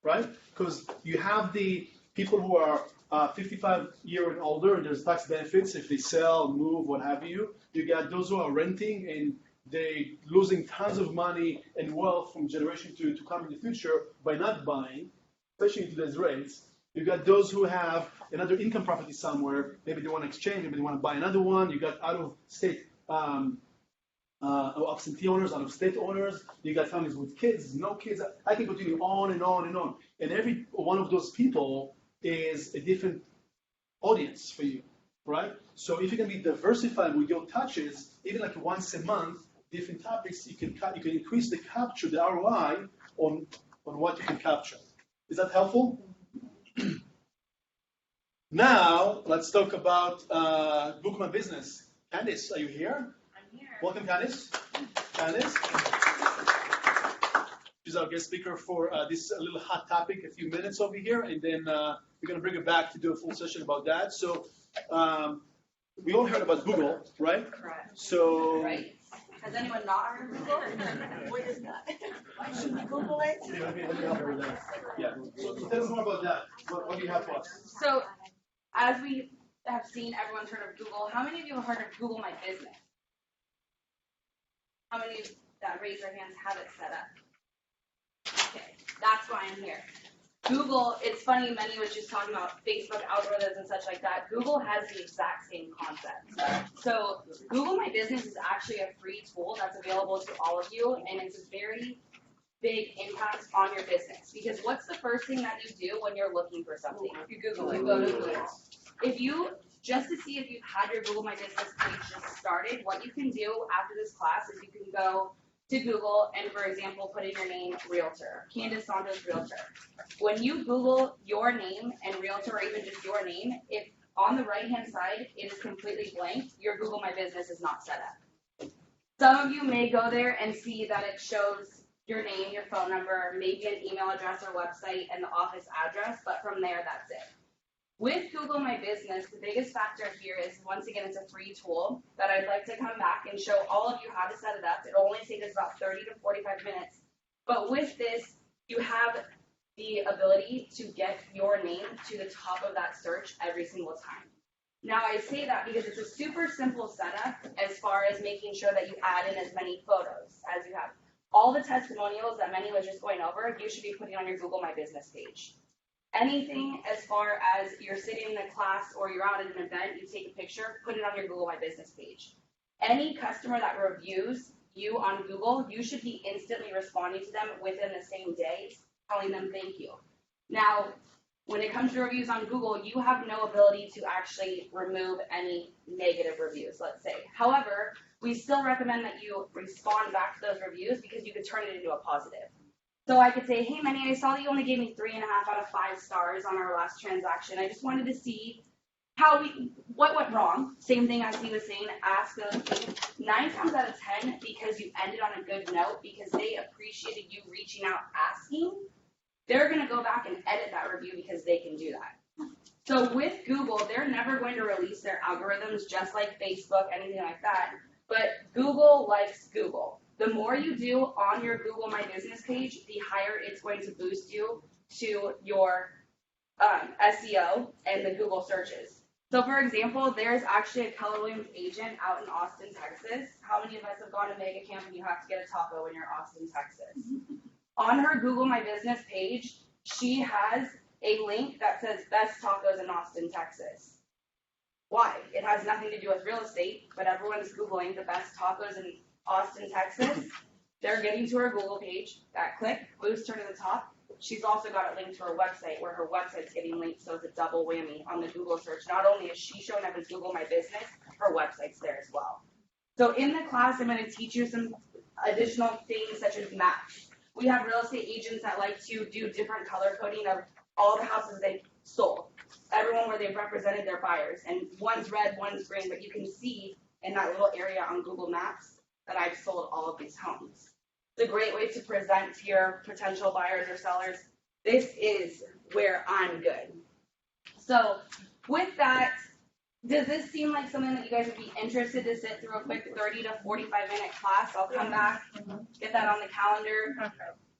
right? Because you have the people who are 55 years and older, and there's tax benefits if they sell, move, what have you. You got those who are renting and they losing tons of money and wealth from generation to come in the future by not buying, especially in today's rates. You got those who have another income property somewhere. Maybe they want to exchange. Maybe they want to buy another one. You got out-of-state absentee owners, out-of-state owners. You got families with kids, no kids. I can continue on and on and on. And every one of those people is a different audience for you, right? So if you can be diversified with your touches, even like once a month, different topics, you can increase the capture, the ROI on what you can capture. Is that helpful? Now, let's talk about Book My Business. Candice, are you here? I'm here. Welcome, Candice. Candice. She's our guest speaker for this little hot topic, a few minutes over here, and then we're going to bring her back to do a full session about that. So we all heard about Google, right? Correct. So. Right. Has anyone not heard of Google? What is that? Why should we Google it? Let me help her with that. Yeah. So tell us more about that. What do you have for us? So, as we have seen, everyone's heard of Google. How many of you have heard of Google My Business? How many that raise their hands have it set up? Okay, that's why I'm here. Google, it's funny, Meny was just talking about Facebook algorithms and such like that. Google has the exact same concept. So Google My Business is actually a free tool that's available to all of you, and it's a very big impact on your business. Because what's the first thing that you do when you're looking for something? You Google it, go to Google. If you, just to see if you've had your Google My Business page just started, what you can do after this class is you can go to Google and, for example, put in your name, Realtor, Candace Santos Realtor. When you Google your name and Realtor, or even just your name, if on the right-hand side it is completely blank, your Google My Business is not set up. Some of you may go there and see that it shows your name, your phone number, maybe an email address or website, and the office address, but from there, that's it. With Google My Business, the biggest factor here is, once again, it's a free tool that I'd like to come back and show all of you how to set it up. It'll only take us about 30 to 45 minutes. But with this, you have the ability to get your name to the top of that search every single time. Now, I say that because it's a super simple setup as far as making sure that you add in as many photos as you have. All the testimonials that Meny was just going over, you should be putting on your Google My Business page. Anything as far as you're sitting in a class or you're out at an event, you take a picture, put it on your Google My Business page. Any customer that reviews you on Google, you should be instantly responding to them within the same day, telling them thank you. Now, when it comes to reviews on Google, you have no ability to actually remove any negative reviews, let's say. However, we still recommend that you respond back to those reviews because you could turn it into a positive. So I could say, hey, Meny, I saw that you only gave me 3.5 out of 5 stars on our last transaction. I just wanted to see what went wrong. Same thing as he was saying, ask those things. 9 times out of 10, because you ended on a good note, because they appreciated you reaching out, asking, they're going to go back and edit that review because they can do that. So with Google, they're never going to release their algorithms just like Facebook, anything like that. But Google likes Google. The more you do on your Google My Business page, the higher it's going to boost you to your SEO and the Google searches. So for example, there's actually a Keller Williams agent out in Austin, Texas. How many of us have gone to Mega Camp and you have to get a taco when you're in Austin, Texas? On her Google My Business page, she has a link that says best tacos in Austin, Texas. Why? It has nothing to do with real estate, but everyone's Googling the best tacos in Austin, Texas. They're getting to her Google page. That click boosts her to the top. She's also got it linked to her website where her website's getting linked, so it's a double whammy on the Google search. Not only is she showing up as Google My Business, her website's there as well. So in the class, I'm going to teach you some additional things such as maps. We have real estate agents that like to do different color coding of all the houses they sold. Everyone where they've represented their buyers. And one's red, one's green, but you can see in that little area on Google Maps that I've sold all of these homes. It's a great way to present to your potential buyers or sellers, this is where I'm good. So with that, does this seem like something that you guys would be interested to sit through a quick 30 to 45-minute class? I'll come back, get that on the calendar.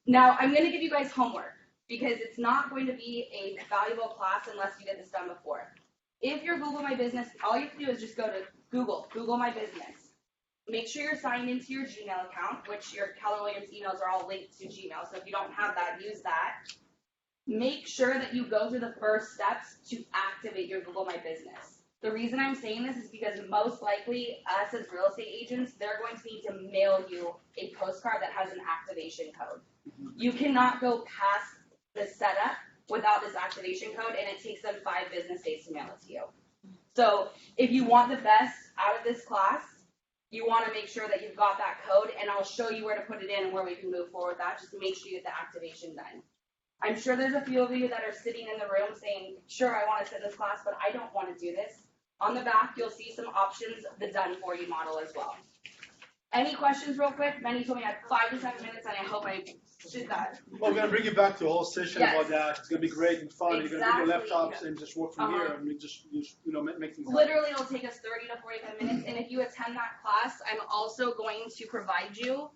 Now, I'm going to give you guys homework because it's not going to be a valuable class unless you did this done before. If you're Google My Business, all you have to do is just go to Google My Business. Make sure you're signed into your Gmail account, which your Keller Williams emails are all linked to Gmail. So if you don't have that, use that. Make sure that you go through the first steps to activate your Google My Business. The reason I'm saying this is because most likely us as real estate agents, they're going to need to mail you a postcard that has an activation code. You cannot go past the setup without this activation code, and it takes them 5 business days to mail it to you. So if you want the best out of this class, you want to make sure that you've got that code, and I'll show you where to put it in and where we can move forward with that, just to make sure you get the activation done. I'm sure there's a few of you that are sitting in the room saying, sure, I want to sit in this class, but I don't want to do this. On the back, you'll see some options, the done for you model as well. Any questions real quick? Meny told me I had 5 to 7 minutes, and I hope I did that. Well, we're going to bring you back to a whole session about that. It's going to be great and fun. Exactly. You're going to bring your laptops and just work from here and we just make things happen. Literally, it'll take us 30 to 45 minutes, and if you attend that class, I'm also going to provide you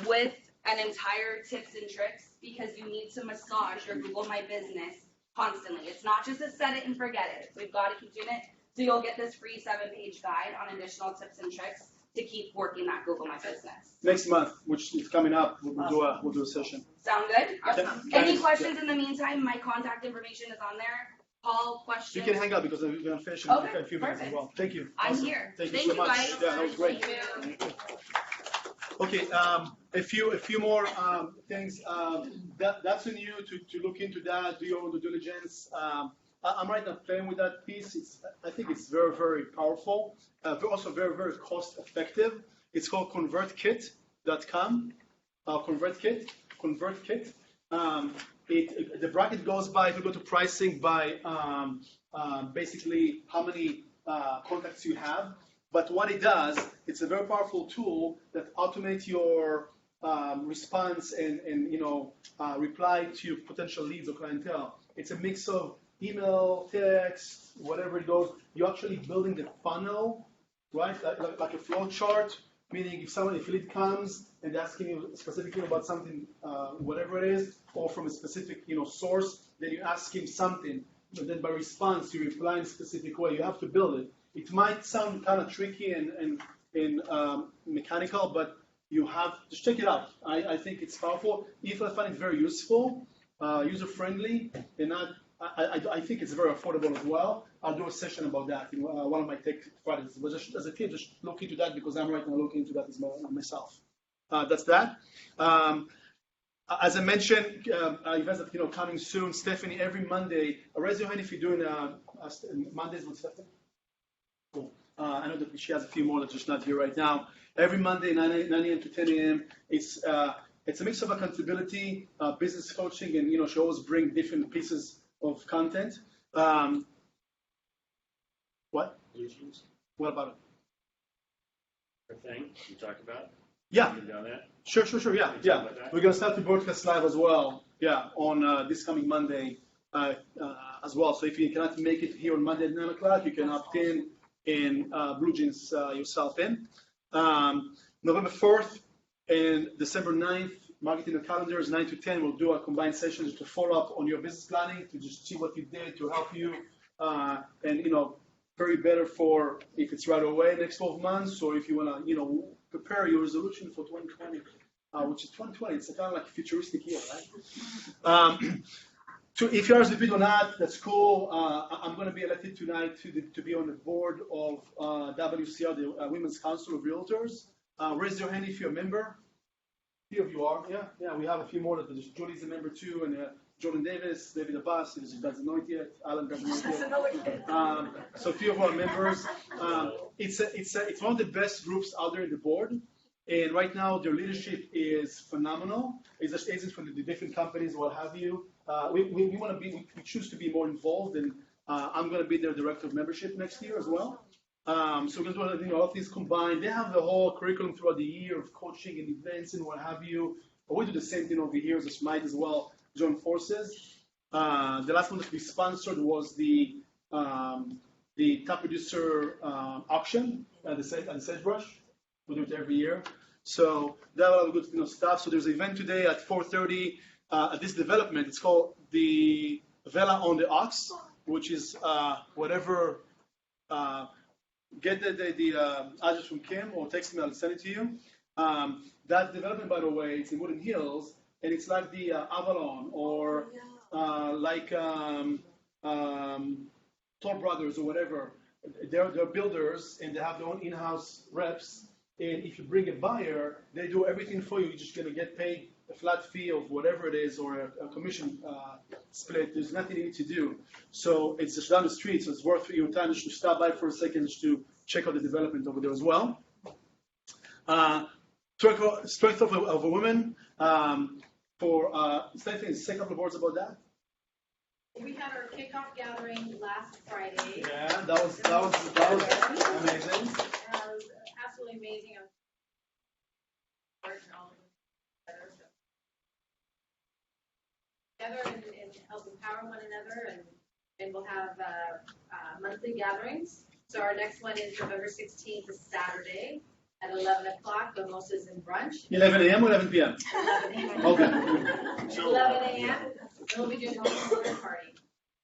with an entire tips and tricks because you need to massage your Google My Business constantly. It's not just a set it and forget it. We've got to keep doing it. So you'll get this free 7-page guide on additional tips and tricks to keep working that Google My Business. Next month, which is coming up, we'll do a session. Sound good? Awesome. Any questions in the meantime? My contact information is on there. Call, You questions. can hang out because we're going to finish in Okay, a few minutes as perfect. well. Thank you. I'm Awesome. here. Thank you so much. guys. Yeah, that was great. Thank you. Okay, a few more things. That's on you to look into that, do your own due diligence. I'm right now playing with that piece. I think it's very, very powerful. Also very, very cost effective. It's called convertkit.com. ConvertKit. The bracket goes by, if you go to pricing, by basically how many contacts you have. But what it does, it's a very powerful tool that automates your response and reply to potential leads or clientele. It's a mix of email, text, whatever it goes. You're actually building the funnel, right? Like a flow chart, meaning if a lead comes and asking you specifically about something, whatever it is, or from a specific source, then you ask him something. But then by response, you reply in a specific way. You have to build it. It might sound kind of tricky and mechanical, but you have to check it out. I think it's powerful. If I find it very useful, user-friendly, and I think it's very affordable as well. I'll do a session about that in one of my Tech Fridays. But just as a tip, just look into that because I'm right now looking into that as well myself. That's that. As I mentioned, events that coming soon. Stephanie, every Monday, raise your hand if you're doing Mondays with Stephanie. Cool. I know that she has a few more that are just not here right now. Every Monday, 9 a.m. to 10 a.m. It's a mix of accountability, business coaching, and she always brings different pieces of content. What? Blue Jeans, What about it? the thing you talked about. Yeah. You've done that. Sure. Yeah. Can you talk about that? We're gonna start the broadcast live as well. Yeah, on this coming Monday as well. So if you cannot make it here on Monday at 9 o'clock, you can opt in and Blue Jeans yourself in. November 4th and December 9th, marketing the calendars, 9 to 10. We'll do a combined session just to follow up on your business planning, to just see what you did to help you, and very better for if it's right away next 12 months, or if you want to prepare your resolution for 2020, which is 2020. It's kind of like a futuristic year, right? If you RSVP or not, that's cool. I'm going to be elected tonight to be on the board of WCR, the Women's Council of Realtors. Raise your hand if you're a member. A few of you are. Yeah. We have a few more. Julie's a member too, and Jordan Davis, David Abbas, he doesn't know it yet. Alan doesn't know it yet. So a few of our members. It's one of the best groups out there in the board. And right now, their leadership is phenomenal. It's just agents from the different companies, what have you. We want to be. We choose to be more involved, and I'm going to be their director of membership next year as well. So we're going to do all of these combined. They have the whole curriculum throughout the year of coaching and events and what have you. But we do the same thing over here, just might as well join forces. The last one that we sponsored was the top producer auction at the Sagebrush. We do it every year. So that a lot of good stuff. So there's an event today at 4:30 at this development. It's called the Vela on the Ox, which is whatever. Get the address from Kim or text me. I'll send it to you. That development, by the way, it's in Woodland Hills, and it's like the Avalon or like Toll Brothers or whatever. They're builders, and they have their own in-house reps. And if you bring a buyer, they do everything for you. You're just going to get paid a flat fee of whatever it is, or a commission split. There's nothing you need to do. So it's just down the street, so it's worth your time just to stop by for a second just to check out the development over there as well. Strength of a woman. For Stephanie, say a couple of words about that. We had our kickoff gathering last Friday. Yeah, that was amazing. Absolutely amazing. Together and help empower one another, and we'll have monthly gatherings. So our next one is November 16th, is Saturday at 11 o'clock. The most is in brunch. 11 a.m. or 11 p.m.? 11 a.m. Okay. 11 a.m. We'll be doing a dinner party.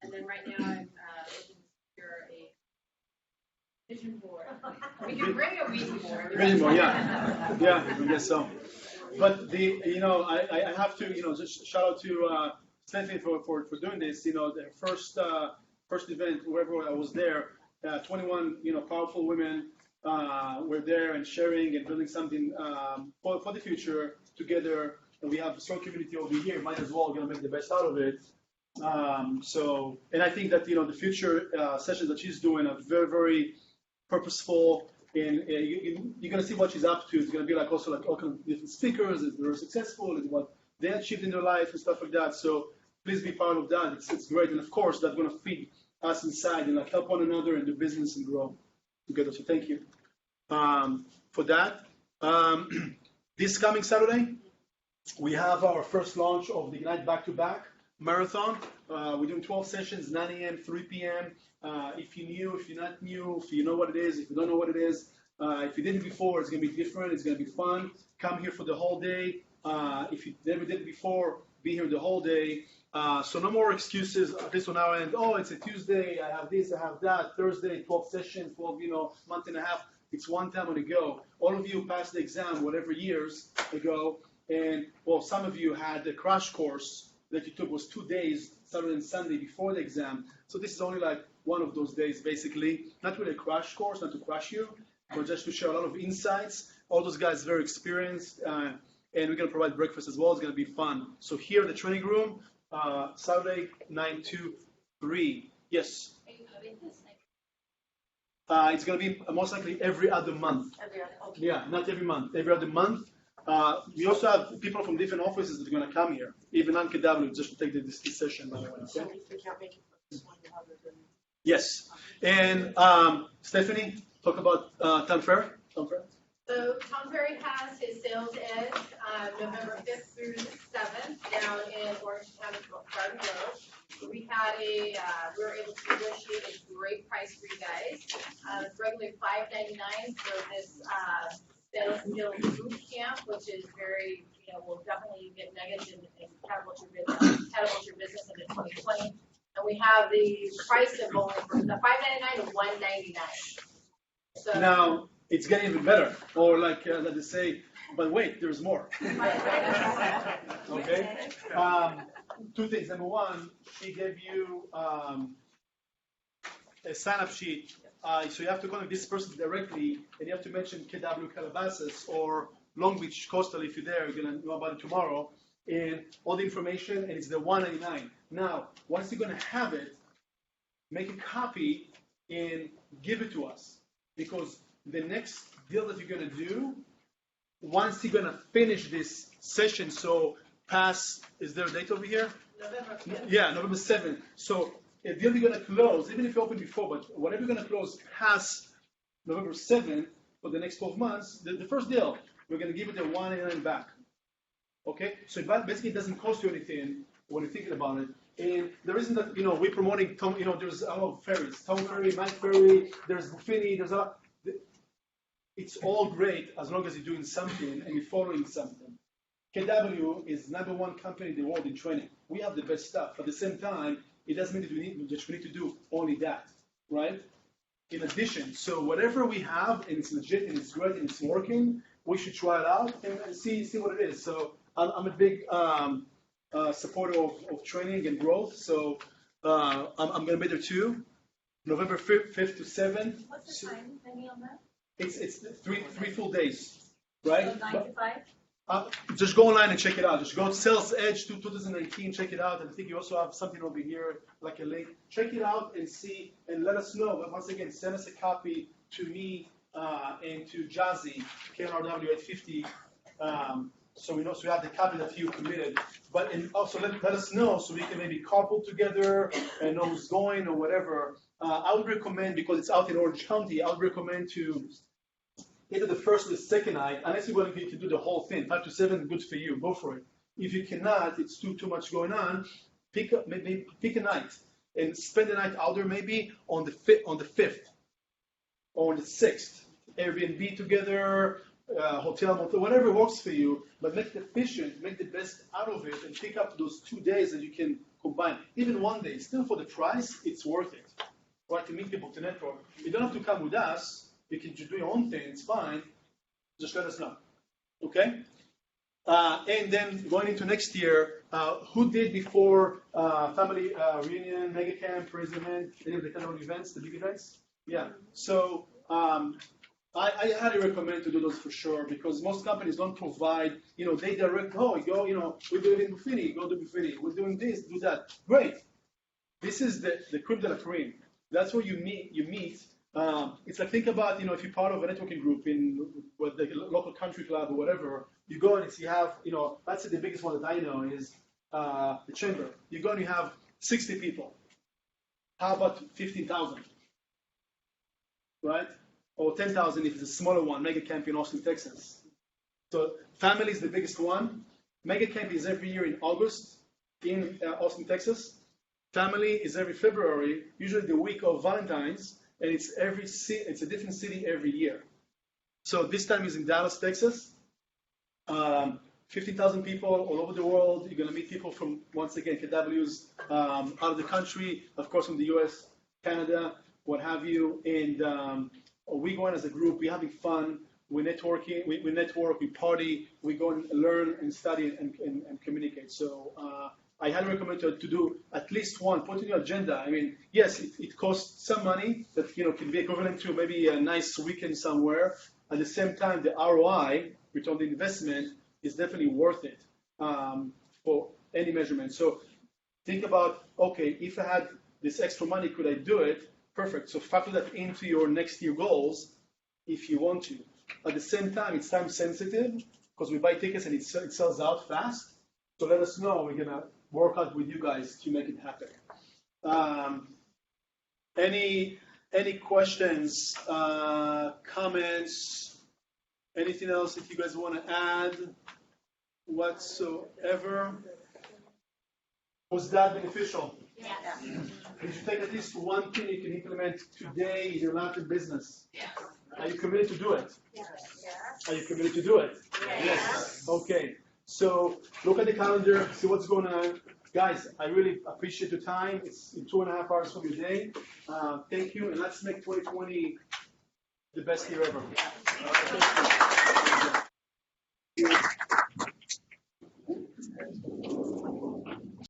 And then right now I'm looking to secure a vision board. We can bring a vision board. Vision board, yeah. Yeah, I guess so. But I have to, just shout out to Stephanie for doing this. The first event, wherever I was there, 21, powerful women were there and sharing and building something for the future together. And we have a strong community over here. Might as well make the best out of it. And I think that the future sessions that she's doing are very, very purposeful. And you're gonna see what she's up to. It's gonna be also all kind of different speakers that are successful and what they achieved in their life and stuff like that. So please be part of that. It's great, and of course that's gonna feed us inside and help one another and do business and grow together. So thank you for that. This coming Saturday, we have our first launch of the Ignite Back-to-Back Marathon. We're doing 12 sessions, 9 a.m., 3 p.m. If you're new, if you're not new, if you know what it is, if you don't know what it is, if you did it before, it's going to be different. It's going to be fun. Come here for the whole day. If you never did it before, be here the whole day. So no more excuses, at least on our end. Oh, it's a Tuesday. I have this, I have that. Thursday, 12 sessions, 12, month and a half. It's one time on the go. All of you passed the exam, whatever years ago. And, well, some of you had the crash course that you took was 2 days, Saturday and Sunday before the exam. So this is only like one of those days, basically. Not really a crash course, not to crash you, but just to share a lot of insights. All those guys very experienced, and we're going to provide breakfast as well. It's going to be fun. So here in the training room, Saturday, 9 to 3. Yes? Are you having this next? It's going to be most likely every other month. Every other, okay. Yeah, not every month, every other month. We also have people from different offices that are going to come here, even on KW, just to take this session, by the way. Okay? So if we can't make it for this one, you'll have it then. Yes. And Stephanie, talk about Tom Ferry. Tom Ferry. So Tom Ferry has his sales edge November 5th through the 7th down in Orange County, Garden Grove. We were able to negotiate a great price for you guys. It's regularly $5.99 for this sales skills bootcamp, which is very, will definitely get nuggets and catapult your business into 2020. And we have the price of only from the $5.99 to $1.99. So Now it's getting even better, or like they say, but wait, there's more. Okay. Two things. Number one, she gave you a sign-up sheet. So you have to contact this person directly, and you have to mention KW Calabasas or Long Beach Coastal if you're there. You're gonna know about it tomorrow, and all the information. And it's the $1.99. Now, once you're gonna have it, make a copy and give it to us, because the next deal that you're gonna do, once you're gonna finish this session, so past, is there a date over here? November 5th. Yeah, November 7th. So a deal you're gonna close, even if you opened before, but whatever you're gonna close past November 7th for the next 12 months, the first deal, we're gonna give it a $1.99 back. Okay? So basically it doesn't cost you anything when you're thinking about it. And the reason that, we're promoting Tom, there's a lot of ferries, Tom Ferry, Mike Ferry, there's Buffini, it's all great as long as you're doing something and you're following something. KW is #1 company in the world in training. We have the best stuff. At the same time, it doesn't mean that we need to do only that, right? In addition, so whatever we have and it's legit and it's great and it's working, we should try it out and see what it is. So I'm a big supporter of training and growth. So I'm going to be there too, November 5th to 7th. What's the time, Meny, on that? It's three full days, right? So 9 to 5? Just go online and check it out. Just go to Sales Edge 2019, check it out. And I think you also have something over here, like a link. Check it out and see, and let us know. But once again, send us a copy to me and to Jazzy, KNRW 850. So we have the copy that you committed. But and also let us know so we can maybe carpool together and know who's going or whatever. I would recommend, because it's out in Orange County, I would recommend to either the first or the second night, unless you're going to do the whole thing. 5 to 7, good for you. Go for it. If you cannot, it's too much going on. Pick a night and spend the night out there. Maybe on the 5th or on the 6th. Airbnb together, hotel, motel, whatever works for you. But make it efficient. Make the best out of it, and pick up those 2 days that you can combine. Even 1 day, still for the price, it's worth it. right? To meet people, to network. You don't have to come with us. You can just do your own thing. It's fine. Just let us know. Okay? And then going into next year, who did before family reunion, mega camp, raise their hand, any of the kind of events, the big events? Yeah. So I highly recommend to do those for sure because most companies don't provide, they direct, go, we're doing it in Buffini, go to Buffini. We're doing this, do that. Great. This is the creme de la creme. That's where you meet. It's like, think about, if you're part of a networking group in the local country club or whatever, you go and you have, let's say the biggest one that I know is the chamber. You go and you have 60 people. How about 15,000? Right? Or 10,000 if it's a smaller one, mega camp in Austin, Texas. So family is the biggest one. Mega camp is every year in August in Austin, Texas. Family is every February, usually the week of Valentine's, and it's a different city every year. So this time is in Dallas, Texas. 15,000 people all over the world. You're going to meet people from, once again, KWs out of the country, of course, from the US, Canada, what have you. And we go in as a group. We're having fun. We're networking. We network. We party. We go and learn and study and communicate. So I highly recommend to do at least one. Put in your agenda. I mean, yes, it costs some money that can be equivalent to maybe a nice weekend somewhere. At the same time, the ROI, return on the investment, is definitely worth it for any measurement. So think about, okay, if I had this extra money, could I do it? Perfect. So factor that into your next year goals if you want to. At the same time, it's time sensitive because we buy tickets and it sells out fast. So let us know. We're going to work out with you guys to make it happen. Any questions, comments, anything else that you guys want to add whatsoever? Was that beneficial? Yes. Did you take at least one thing you can implement today in your life and business? Yes. Are you committed to do it? Yes. Are you committed to do it? Yes. Okay. So look at the calendar, see what's going on. Guys, I really appreciate your time. It's in 2.5 hours from your day. Thank you, and let's make 2020 the best year ever.